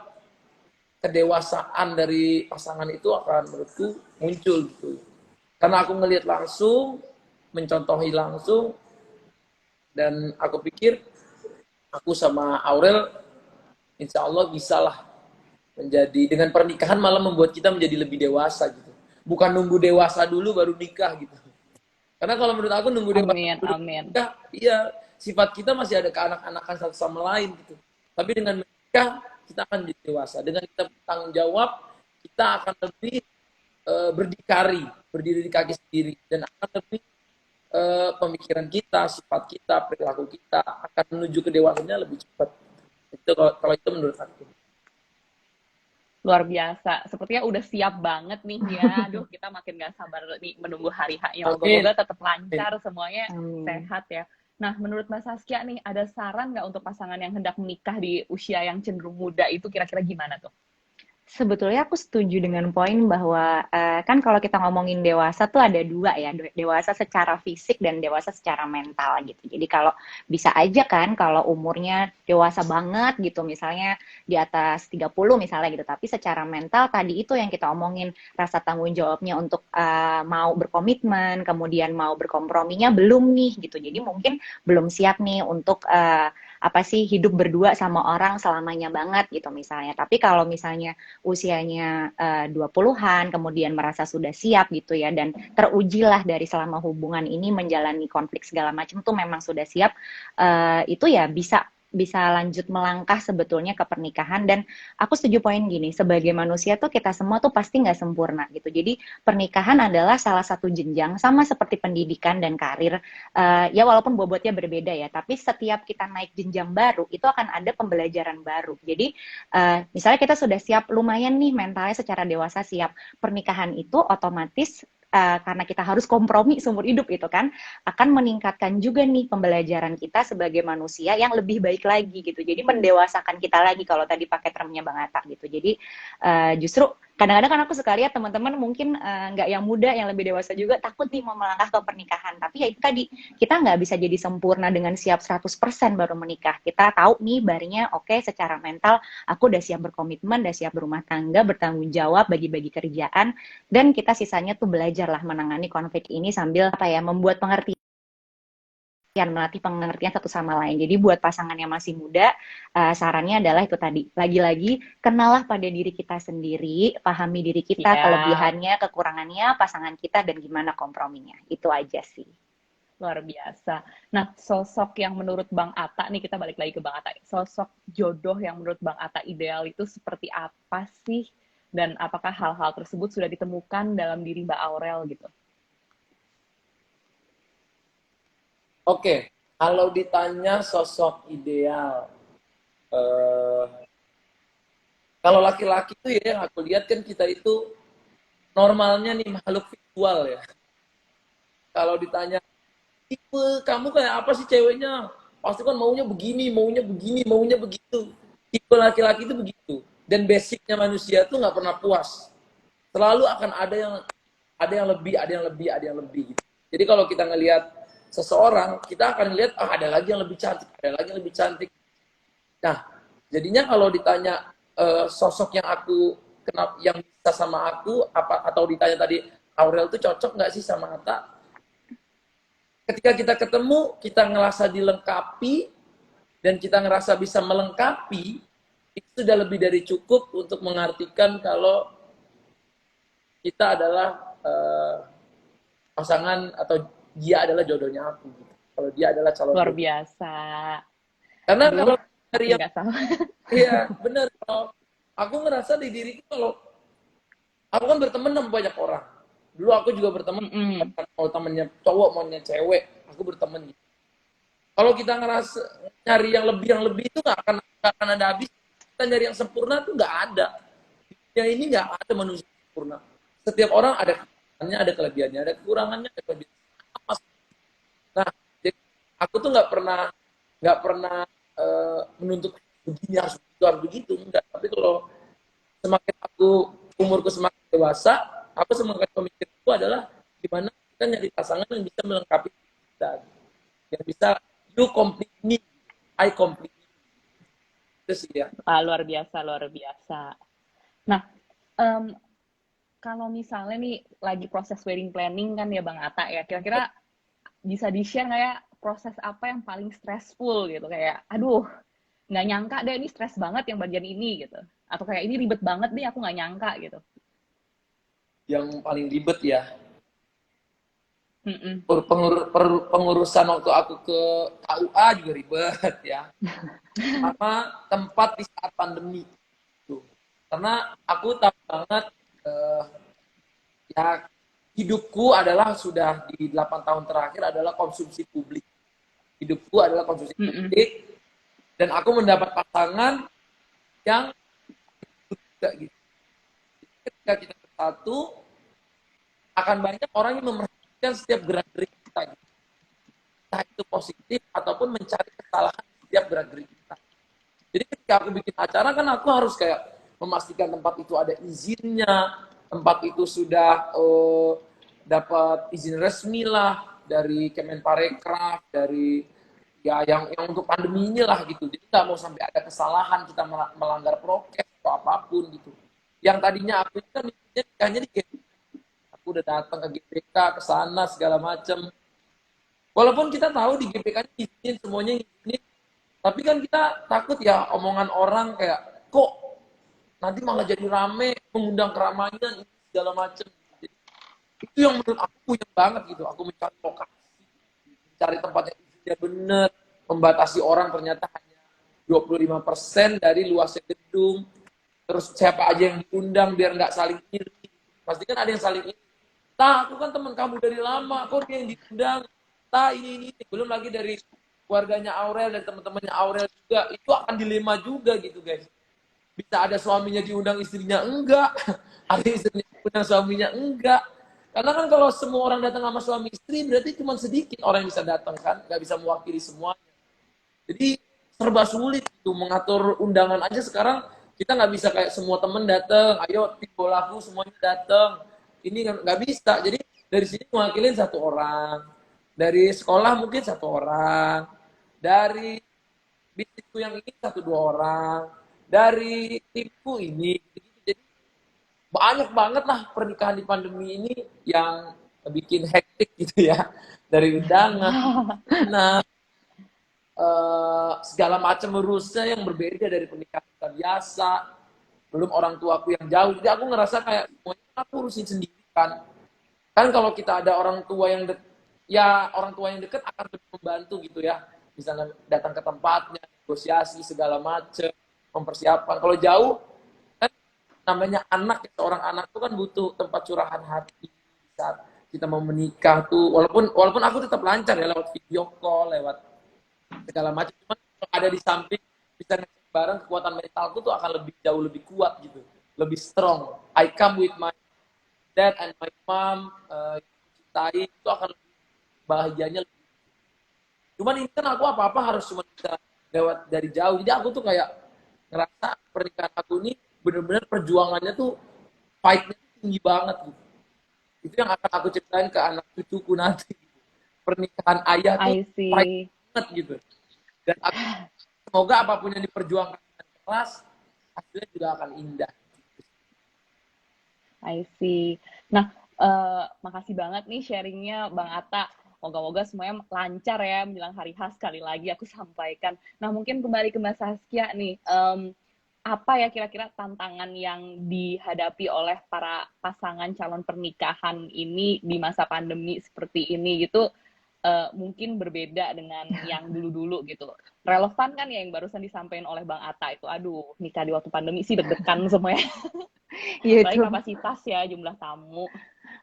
[SPEAKER 3] kedewasaan dari pasangan itu akan menurutku muncul gitu. Karena aku ngelihat langsung, mencontohi langsung, dan aku pikir aku sama Aurel insya Allah bisalah menjadi, dengan pernikahan malah membuat kita menjadi lebih dewasa gitu. bukan nunggu dewasa dulu baru nikah gitu. Karena kalau menurut aku nunggu dewasa
[SPEAKER 1] Amin,
[SPEAKER 3] dulu
[SPEAKER 1] amin.
[SPEAKER 3] nikah, iya sifat kita masih ada keanak-anakan satu sama lain gitu. Tapi dengan menikah kita akan jadi dewasa. Dengan kita bertanggung jawab, kita akan lebih berdikari, berdiri di kaki sendiri, dan akan lebih pemikiran kita, sifat kita, perilaku kita akan menuju ke dewasanya lebih cepat. Itu kalau itu menurut aku.
[SPEAKER 1] Luar biasa. Sepertinya udah siap banget nih ya. Aduh, kita makin gak sabar nih menunggu hari H-nya.
[SPEAKER 3] Amin.
[SPEAKER 1] Moga-moga tetap lancar, semuanya
[SPEAKER 2] Amin.
[SPEAKER 1] sehat ya. Nah, menurut Mas Saskia nih, ada saran nggak untuk pasangan yang hendak menikah di usia yang cenderung muda itu kira-kira gimana tuh?
[SPEAKER 2] Sebetulnya aku setuju dengan poin bahwa kan kalau kita ngomongin dewasa tuh ada dua ya, dewasa secara fisik dan dewasa secara mental gitu. Jadi kalau bisa aja kan kalau umurnya dewasa banget gitu, misalnya di atas 30 misalnya gitu, tapi secara mental tadi itu yang kita omongin, rasa tanggung jawabnya untuk mau berkomitmen, kemudian mau berkomprominya belum nih gitu. Jadi mungkin belum siap nih untuk apa sih hidup berdua sama orang selamanya banget gitu misalnya. Tapi kalau misalnya usianya 20-an, kemudian merasa sudah siap gitu ya, dan terujilah dari selama hubungan ini menjalani konflik segala macam tuh memang sudah siap, itu ya bisa lanjut melangkah sebetulnya ke pernikahan. Dan aku setuju poin gini, sebagai manusia tuh kita semua tuh pasti nggak sempurna gitu. Jadi pernikahan adalah salah satu jenjang sama seperti pendidikan dan karir. Ya walaupun bobotnya berbeda ya, tapi setiap kita naik jenjang baru itu akan ada pembelajaran baru. Jadi misalnya kita sudah siap lumayan nih mentalnya secara dewasa siap, pernikahan itu otomatis karena kita harus kompromi seumur hidup itu kan akan meningkatkan juga nih pembelajaran kita sebagai manusia yang lebih baik lagi gitu. Jadi mendewasakan kita lagi kalau tadi pakai termnya Bang Atta gitu. Jadi justru kadang-kadang kan aku suka lihat teman-teman mungkin nggak yang muda, yang lebih dewasa juga takut nih mau melangkah ke pernikahan. Tapi ya itu tadi, kita nggak bisa jadi sempurna dengan siap 100% baru menikah. Kita tahu nih barinya oke, secara mental aku udah siap berkomitmen, udah siap berumah tangga, bertanggung jawab, bagi-bagi kerjaan, dan kita sisanya tuh belajarlah menangani konflik ini sambil apa ya, membuat pengertian, melatih pengertian satu sama lain. Jadi buat pasangan yang masih muda, sarannya adalah itu tadi, lagi-lagi kenalah pada diri kita sendiri, pahami diri kita,
[SPEAKER 1] Ya,
[SPEAKER 2] kelebihannya, kekurangannya, pasangan kita, dan gimana komprominya. Itu aja sih.
[SPEAKER 1] luar biasa. Nah, sosok yang menurut Bang Atta nih, kita balik lagi ke Bang Atta. Sosok jodoh yang menurut Bang Atta ideal itu seperti apa sih? Dan apakah hal-hal tersebut sudah ditemukan dalam diri Mbak Aurel gitu?
[SPEAKER 3] Oke, kalau ditanya sosok ideal, eh, kalau laki-laki itu ya yang aku lihat kan kita itu normalnya nih makhluk visual ya. Kalau ditanya tipe kamu kayak apa sih ceweknya? Pasti kan maunya begini, maunya begini, maunya begitu. Tipe laki-laki itu begitu. Dan basicnya manusia tuh nggak pernah puas. Selalu akan ada yang lebih, ada yang lebih, ada yang lebih. Gitu. Jadi kalau kita ngelihat seseorang, kita akan lihat ada lagi yang lebih cantik, ada lagi yang lebih cantik. Nah, jadinya kalau ditanya sosok yang aku kenapa yang bisa sama aku apa atau ditanya tadi Aurel tuh cocok nggak sih sama Atta? Ketika kita ketemu, kita ngerasa dilengkapi dan kita ngerasa bisa melengkapi, itu sudah lebih dari cukup untuk mengartikan kalau kita adalah pasangan atau dia adalah jodohnya aku. Gitu. Kalau dia adalah calon
[SPEAKER 1] Luar
[SPEAKER 3] jodoh.
[SPEAKER 1] biasa.
[SPEAKER 3] Karena
[SPEAKER 1] Aduh,
[SPEAKER 3] kalau dari
[SPEAKER 1] makin
[SPEAKER 3] yang
[SPEAKER 1] nggak salah.
[SPEAKER 3] iya benar kalau aku ngerasa di diriku kalau aku kan berteman sama banyak orang. Dulu aku juga berteman
[SPEAKER 1] Mm-mm.
[SPEAKER 3] mau temennya cowok maunya cewek, aku berteman gitu. Kalau kita ngerasa nyari yang lebih itu nggak akan ada habis. Kita nyari yang sempurna tuh nggak ada. Yang ini nggak ada manusia sempurna. Setiap orang ada kekurangannya, ada kelebihannya, ada kekurangannya, ada kelebihannya. Nah, jadi aku tuh nggak pernah menuntut begini harus begitu harus begitu enggak. Tapi kalau semakin umurku semakin dewasa, aku semakin pemikiranku adalah gimana kita nyari pasangan yang bisa melengkapi kita, yang bisa you complete me, I complete you. Itu sih ya.
[SPEAKER 1] Ah, luar biasa, luar biasa. Nah, em, kalau misalnya nih lagi proses wedding planning kan ya Bang Atta ya, kira-kira bisa di-share nggak ya proses apa yang paling stressful gitu? Kayak, aduh, nggak nyangka deh ini stres banget yang bagian ini gitu. Atau kayak ini ribet banget nih aku nggak nyangka gitu.
[SPEAKER 3] yang paling ribet ya.
[SPEAKER 1] Mm-mm.
[SPEAKER 3] Pengurusan waktu aku ke KUA juga ribet ya. Sama tempat di saat pandemi itu. Karena aku tahu banget eh, ya hidupku adalah sudah di 8 tahun terakhir adalah konsumsi publik. Hidupku adalah konsumsi
[SPEAKER 1] Mm-mm.
[SPEAKER 3] publik dan aku mendapat pasangan yang tidak gitu. Ketika kita bersatu akan banyak orang yang memperhatikan setiap gerak-gerik kita. Gitu. Entah itu positif ataupun mencari kesalahan setiap gerak-gerik kita. Jadi ketika aku bikin acara kan aku harus kayak memastikan tempat itu ada izinnya, tempat itu sudah dapat izin resmi lah dari Kemenparekraf, dari ya yang untuk pandemi inilah gitu. Jadi nggak mau sampai ada kesalahan kita melanggar prokes atau apapun gitu. Yang tadinya aku kan nikahnya di GBK. Aku udah datang ke GBK, ke sana segala macam. Walaupun kita tahu di GBK izinin semuanya izinin, tapi kan kita takut ya omongan orang kayak kok nanti malah jadi rame, mengundang keramaian segala macam. Itu yang menurut aku puyeng banget gitu. Aku mencari lokasi, mencari tempat yang izinnya bener, membatasi orang ternyata hanya 25% dari luasnya gedung. Terus siapa aja yang diundang biar nggak saling iri. Pasti kan ada yang saling iri. Aku kan teman kamu dari lama, kok dia yang diundang. Ini. Belum lagi dari keluarganya Aurel dan teman-temannya Aurel juga. Itu akan dilema juga gitu guys. Bisa ada suaminya diundang, istrinya enggak. Ada istrinya diundang, suaminya enggak. Karena kan kalau semua orang datang sama suami istri, berarti cuma sedikit orang yang bisa datang kan. Nggak bisa mewakili semuanya. Jadi serba sulit itu mengatur undangan aja sekarang kita nggak bisa kayak semua temen datang, ayo tim bolaku semuanya datang. Ini nggak bisa. Jadi dari sini mewakilin satu orang, dari sekolah mungkin satu orang, dari bisnisku yang ini satu dua orang, dari timku ini. Jadi banyak banget lah pernikahan di pandemi ini yang bikin hektik gitu ya. Dari undangan, nah segala macam urusnya yang berbeda dari pernikahan kita biasa. Belum orang tuaku yang jauh, jadi aku ngerasa kayak semuanya aku urusin sendiri kan. Kan kalau kita ada orang tua yang ya orang tua yang dekat akan lebih membantu gitu ya. Misalnya datang ke tempatnya, negosiasi segala macam, mempersiapkan. Kalau jauh kan namanya anak, seorang anak tuh kan butuh tempat curahan hati saat kita mau menikah tuh. Walaupun aku tetap lancar ya lewat video call, lewat segala macam, cuman kalau ada di samping bisa ngecek bareng, kekuatan mentalku tuh akan lebih jauh lebih kuat gitu, lebih strong. I come with my dad and my mom, cintai itu akan lebih bahagianya. Cuman ini kan aku apa-apa harus cuma bisa lewat dari jauh, jadi aku tuh kayak ngerasa pernikahan aku ini bener-bener perjuangannya tuh fight-nya tinggi banget gitu. Itu yang akan aku ceritain ke anak cucuku nanti. Pernikahan ayah tuh
[SPEAKER 1] I
[SPEAKER 3] fight
[SPEAKER 1] see.
[SPEAKER 3] banget gitu. Dan semoga apapun yang diperjuangkan dengan keras, hasilnya juga akan indah.
[SPEAKER 1] I see. Nah, makasih banget nih sharingnya Bang Atta. Moga-moga semuanya lancar ya menjelang hari H, sekali lagi aku sampaikan. Nah, mungkin kembali ke Mbak Saskia nih. Apa ya kira-kira tantangan yang dihadapi oleh para pasangan calon pernikahan ini di masa pandemi seperti ini gitu? Mungkin berbeda dengan yang dulu-dulu gitu. Relevan kan ya yang barusan disampaikan oleh Bang Atta itu. Aduh, nikah di waktu pandemi sih deg-degan semuanya.
[SPEAKER 2] Iya
[SPEAKER 1] Apalagi
[SPEAKER 2] itu.
[SPEAKER 1] kapasitas ya, jumlah tamu.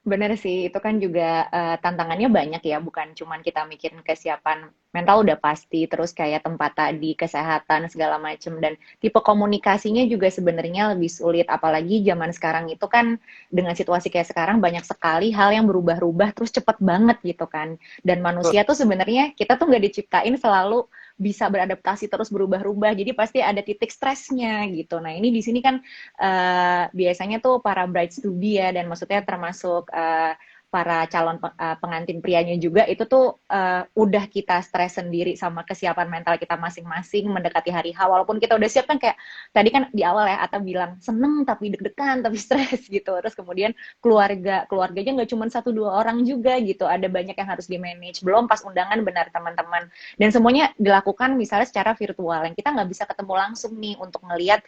[SPEAKER 2] Bener sih, itu kan juga tantangannya banyak ya, bukan cuman kita mikirin kesiapan mental udah pasti, terus kayak tempat tadi, kesehatan, segala macem, dan tipe komunikasinya juga sebenarnya lebih sulit, apalagi zaman sekarang itu kan dengan situasi kayak sekarang banyak sekali hal yang berubah-ubah terus cepet banget gitu kan, dan manusia tuh sebenarnya kita tuh nggak diciptain selalu bisa beradaptasi terus berubah-ubah, jadi pasti ada titik stresnya gitu. Nah ini di sini kan biasanya tuh para brides to be ya, dan maksudnya termasuk para calon pengantin prianya juga itu tuh udah kita stres sendiri sama kesiapan mental kita masing-masing mendekati hari H, walaupun kita udah siap kan, kayak tadi kan di awal ya Ata bilang seneng tapi deg-degan tapi stres gitu. Terus kemudian keluarganya nggak cuma 1-2 orang juga gitu, ada banyak yang harus di manage, belum pas undangan, benar teman-teman, dan semuanya dilakukan misalnya secara virtual yang kita nggak bisa ketemu langsung nih untuk ngelihat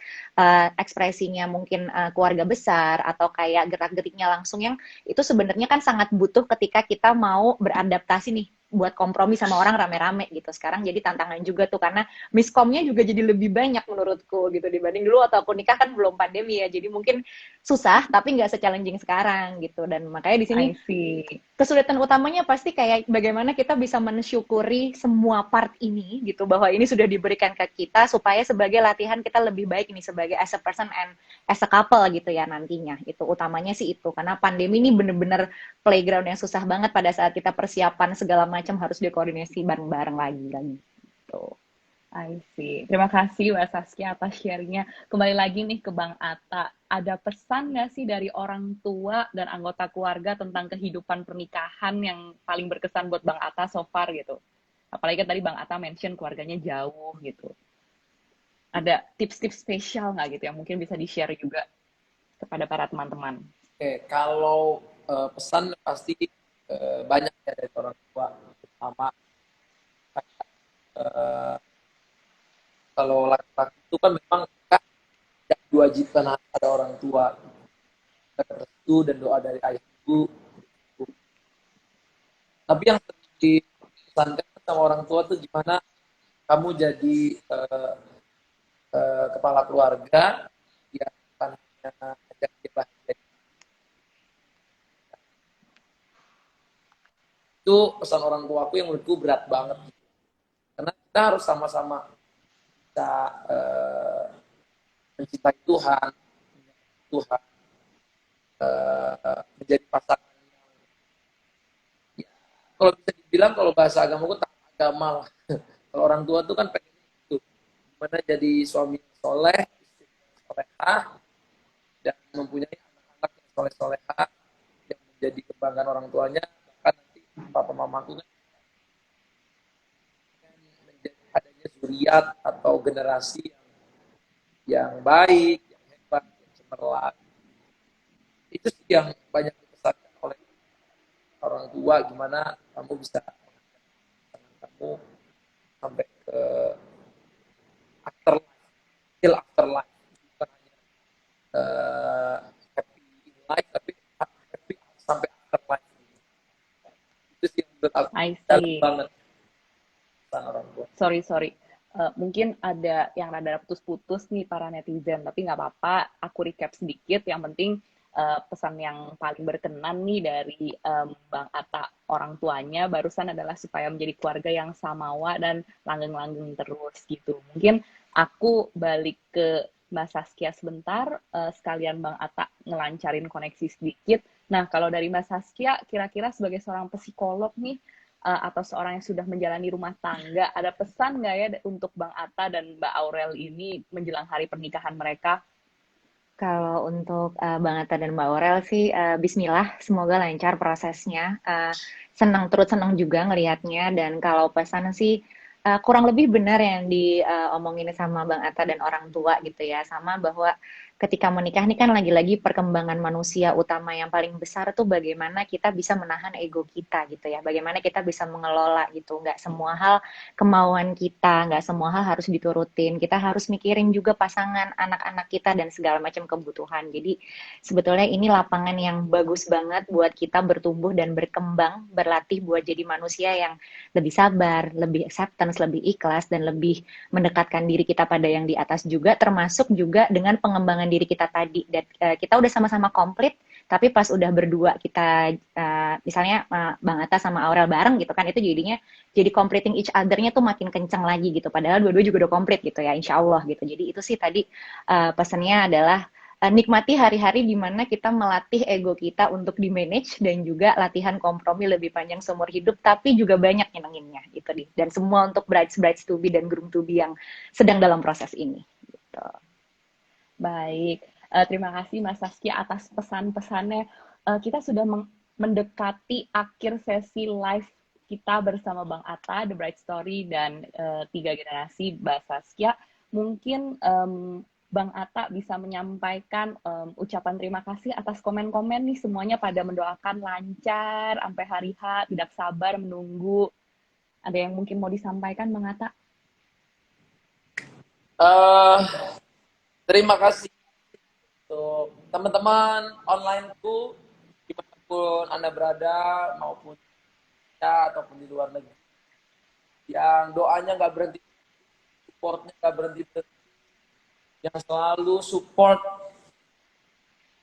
[SPEAKER 2] ekspresinya mungkin keluarga besar atau kayak gerak-geriknya langsung, yang itu sebenarnya kan sangat butuh ketika kita mau beradaptasi nih buat kompromi sama orang rame-rame gitu. Sekarang jadi tantangan juga tuh, karena miskomnya juga jadi lebih banyak menurutku gitu dibanding dulu waktu aku nikah kan belum pandemi ya. Jadi mungkin susah tapi nggak se-challenging sekarang gitu. Dan makanya di sini
[SPEAKER 1] I see.
[SPEAKER 2] kesulitan utamanya pasti kayak bagaimana kita bisa mensyukuri semua part ini gitu, bahwa ini sudah diberikan ke kita supaya sebagai latihan kita lebih baik ini sebagai as a person and as a couple gitu ya nantinya. Itu utamanya sih itu, karena pandemi ini bener-bener playground yang susah banget pada saat kita persiapan segala macam harus dikoordinasi bareng-bareng lagi gitu.
[SPEAKER 1] I see. Terima kasih Mbak Saskia atas sharingnya. Kembali lagi nih ke Bang Atta. Ada pesan nggak sih dari orang tua dan anggota keluarga tentang kehidupan pernikahan yang paling berkesan buat Bang Atta so far gitu? Apalagi kan tadi Bang Atta mention keluarganya jauh gitu. Ada tips-tips spesial nggak gitu yang mungkin bisa di-share juga kepada para teman-teman?
[SPEAKER 3] Oke, kalau pesan pasti banyak ya dari orang tua, terutama eh, kalau laki-laki itu kan memang kan tidak diwajibkan ada orang tua, restu dan doa dari ayah ibu. Tapi yang sering dipesankan sama orang tua tuh gimana kamu jadi kepala keluarga yang bukan hanya ajak dia bahagia. Itu pesan orang tua aku yang menurutku berat banget. Karena kita harus sama-sama bisa mencintai Tuhan, Tuhan menjadi pasangan yang ya, kalau bisa dibilang kalau bahasa agama aku tak agama lah. Kalau orang tua tuh kan pengen itu gimana jadi suami yang soleh, istri yang solehah, dan mempunyai anak-anak yang soleh-solehah yang menjadi kebanggaan orang tuanya. Bahkan nanti papa mamaku kan menjadi adanya zuriat atau generasi yang baik, yang hebat, yang cemerlang. Itu sih yang banyak dipesankan oleh orang tua, gimana kamu bisa mengenang kamu sampai ke afterlife, till afterlife, bukan hanya happy in life, tapi happy sampai afterlife. Itu sih yang menurut aku
[SPEAKER 1] I
[SPEAKER 3] dalam
[SPEAKER 1] see.
[SPEAKER 3] banget pesan orang tua.
[SPEAKER 1] Sorry. Mungkin ada yang rada putus-putus nih para netizen, tapi nggak apa-apa. Aku recap sedikit. Yang penting pesan yang paling berkenan nih dari Bang Atta orang tuanya barusan adalah supaya menjadi keluarga yang samawa dan langgeng-langgeng terus gitu. Mungkin aku balik ke Mbak Saskia sebentar, sekalian Bang Atta ngelancarin koneksi sedikit. Nah, kalau dari Mbak Saskia, kira-kira sebagai seorang psikolog nih, atau seorang yang sudah menjalani rumah tangga, ada pesan nggak ya untuk Bang Atta dan Mbak Aurel ini menjelang hari pernikahan mereka?
[SPEAKER 2] Kalau untuk Bang Atta dan Mbak Aurel sih, Bismillah, semoga lancar prosesnya. Turut senang juga ngelihatnya. Dan kalau pesan sih, kurang lebih benar yang diomongin sama Bang Atta dan orang tua gitu ya. Sama bahwa ketika menikah ini kan lagi-lagi perkembangan manusia utama yang paling besar tuh bagaimana kita bisa menahan ego kita gitu ya. Bagaimana kita bisa mengelola gitu. Nggak semua hal kemauan kita, nggak semua hal harus diturutin. Kita harus mikirin juga pasangan, anak-anak kita, dan segala macam kebutuhan. Jadi sebetulnya ini lapangan yang bagus banget buat kita bertumbuh dan berkembang, berlatih buat jadi manusia yang lebih sabar, lebih acceptance, lebih ikhlas, dan lebih mendekatkan diri kita pada yang di atas juga, termasuk juga dengan pengembangan diri kita tadi. Dan kita udah sama-sama komplit, tapi pas udah berdua kita misalnya Bang Atta sama Aurel bareng gitu kan, itu jadinya jadi completing each other-nya tuh makin kencang lagi gitu. Padahal dua-dua juga udah komplit gitu ya, insya Allah gitu. Jadi itu sih tadi pesannya adalah nikmati hari-hari di mana kita melatih ego kita untuk di-manage, dan juga latihan kompromi lebih panjang seumur hidup, tapi juga banyak nyenenginnya gitu deh. Dan semua untuk brides to be dan groom to be yang sedang dalam proses ini. Gitu.
[SPEAKER 1] Baik, terima kasih Mas Saskia atas pesan-pesannya. Kita sudah mendekati akhir sesi live kita bersama Bang Atta, The Bright Story, dan Tiga Generasi Mbak Saskia. Mungkin Bang Atta bisa menyampaikan ucapan terima kasih atas komen-komen nih, semuanya pada mendoakan lancar sampai hari H, tidak sabar menunggu. Ada yang mungkin mau disampaikan, Bang Atta?
[SPEAKER 3] Terima kasih untuk teman-teman onlineku dimanapun Anda berada, maupun ya, ataupun di luar negeri, yang doanya nggak berhenti, supportnya nggak berhenti, yang selalu support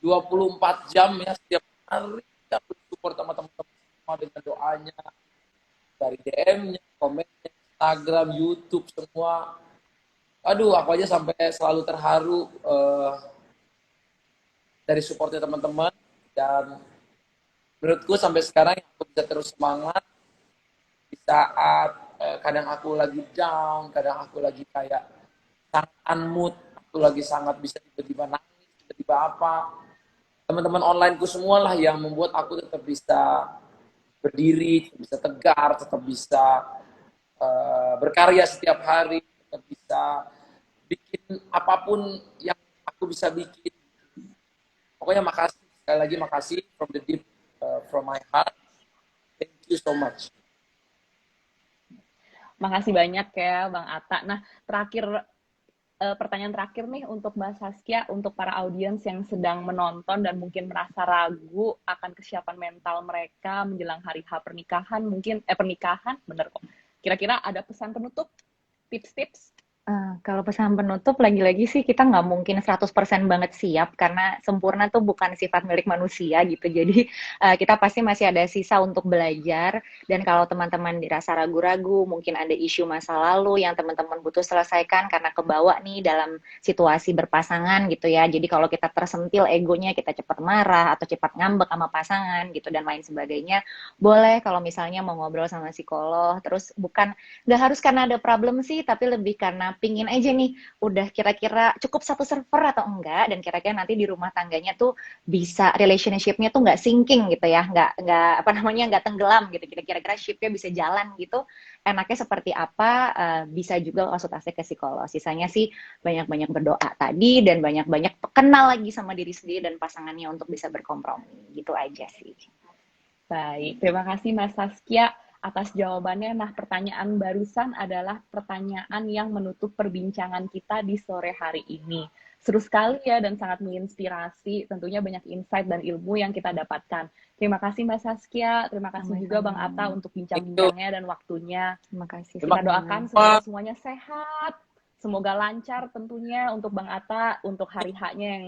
[SPEAKER 3] 24 jam ya, setiap hari kita support sama teman-teman semua dengan doanya, dari DM-nya, komennya, Instagram, YouTube, semua. Aduh, aku aja sampai selalu terharu dari supportnya teman-teman, dan menurutku sampai sekarang aku bisa terus semangat di saat kadang aku lagi down, kadang aku lagi kayak sangat unmood, aku lagi sangat bisa tiba-tiba nangis, tiba-tiba apa. Teman-teman onlineku semua lah yang membuat aku tetap bisa berdiri, tetap bisa tegar, tetap bisa berkarya setiap hari, tetap bisa bikin apapun yang aku bisa bikin. Pokoknya makasih, sekali lagi makasih from the deep from my heart. Thank you so much.
[SPEAKER 1] Makasih banyak ya Bang Atta. Nah, pertanyaan terakhir nih untuk Mbak Saskia, untuk para audiens yang sedang menonton dan mungkin merasa ragu akan kesiapan mental mereka menjelang hari H pernikahan, pernikahan, bener kok. Kira-kira ada pesan penutup, tips-tips?
[SPEAKER 2] Kalau pesan penutup, lagi-lagi sih kita nggak mungkin 100% banget siap, karena sempurna tuh bukan sifat milik manusia gitu. Jadi kita pasti masih ada sisa untuk belajar. Dan kalau teman-teman dirasa ragu-ragu, mungkin ada isu masa lalu yang teman-teman butuh selesaikan karena kebawa nih dalam situasi berpasangan gitu ya. Jadi kalau kita tersentil egonya, kita cepat marah atau cepat ngambek sama pasangan gitu dan lain sebagainya, boleh kalau misalnya mau ngobrol sama psikolog. Terus nggak harus karena ada problem sih, tapi lebih karena pingin aja nih udah kira-kira cukup satu server atau enggak, dan kira-kira nanti di rumah tangganya tuh bisa relationship-nya tuh nggak sinking gitu ya, nggak apa namanya, nggak tenggelam gitu, kira-kira ship-nya bisa jalan gitu. Enaknya seperti apa, bisa juga konsultasi ke psikolog. Sisanya sih banyak-banyak berdoa tadi dan banyak-banyak kenal lagi sama diri sendiri dan pasangannya untuk bisa berkompromi, gitu aja sih.
[SPEAKER 1] Baik, terima kasih Mas Saskia atas jawabannya. Nah, pertanyaan barusan adalah pertanyaan yang menutup perbincangan kita di sore hari ini. Seru sekali ya dan sangat menginspirasi, tentunya banyak insight dan ilmu yang kita dapatkan. Terima kasih Mas Saskia, terima kasih juga Bang Atta untuk bincang-bincangnya dan waktunya.
[SPEAKER 2] Terima kasih.
[SPEAKER 1] Kita doakan semoga semuanya sehat, semoga lancar tentunya untuk Bang Atta, untuk hari H-nya yang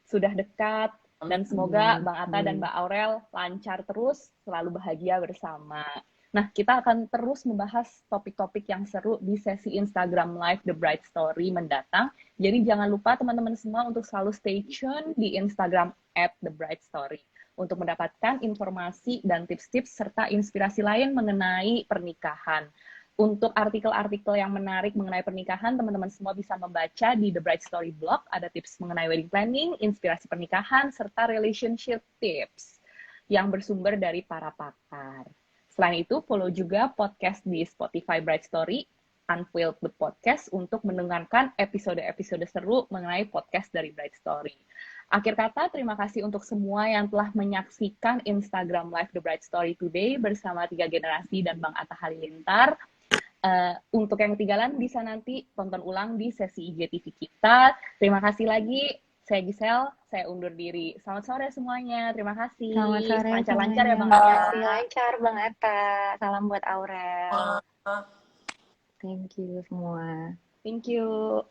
[SPEAKER 1] sudah dekat. Dan semoga Bang Atta dan Mbak Aurel lancar terus, selalu bahagia bersama. Nah, kita akan terus membahas topik-topik yang seru di sesi Instagram Live The Bright Story mendatang. Jadi jangan lupa teman-teman semua untuk selalu stay tune di Instagram @thebrightstory untuk mendapatkan informasi dan tips-tips serta inspirasi lain mengenai pernikahan. Untuk artikel-artikel yang menarik mengenai pernikahan, teman-teman semua bisa membaca di The Bright Story blog. Ada tips mengenai wedding planning, inspirasi pernikahan, serta relationship tips yang bersumber dari para pakar. Selain itu, follow juga podcast di Spotify Bright Story, Unveiled the Podcast, untuk mendengarkan episode-episode seru mengenai podcast dari Bright Story. Akhir kata, terima kasih untuk semua yang telah menyaksikan Instagram Live The Bright Story today bersama Tiga Generasi dan Bang Atta Halilintar. Untuk yang ketinggalan bisa nanti tonton ulang di sesi IGTV kita. Terima kasih lagi. Saya Giselle, saya undur diri. Selamat sore semuanya. Terima kasih.
[SPEAKER 2] Selamat sore.
[SPEAKER 1] Lancar-lancar ya Bang
[SPEAKER 2] Atta. Lancar Bang Atta. Salam buat Aurel.
[SPEAKER 3] Uh,
[SPEAKER 2] Thank you semua.
[SPEAKER 1] Thank you.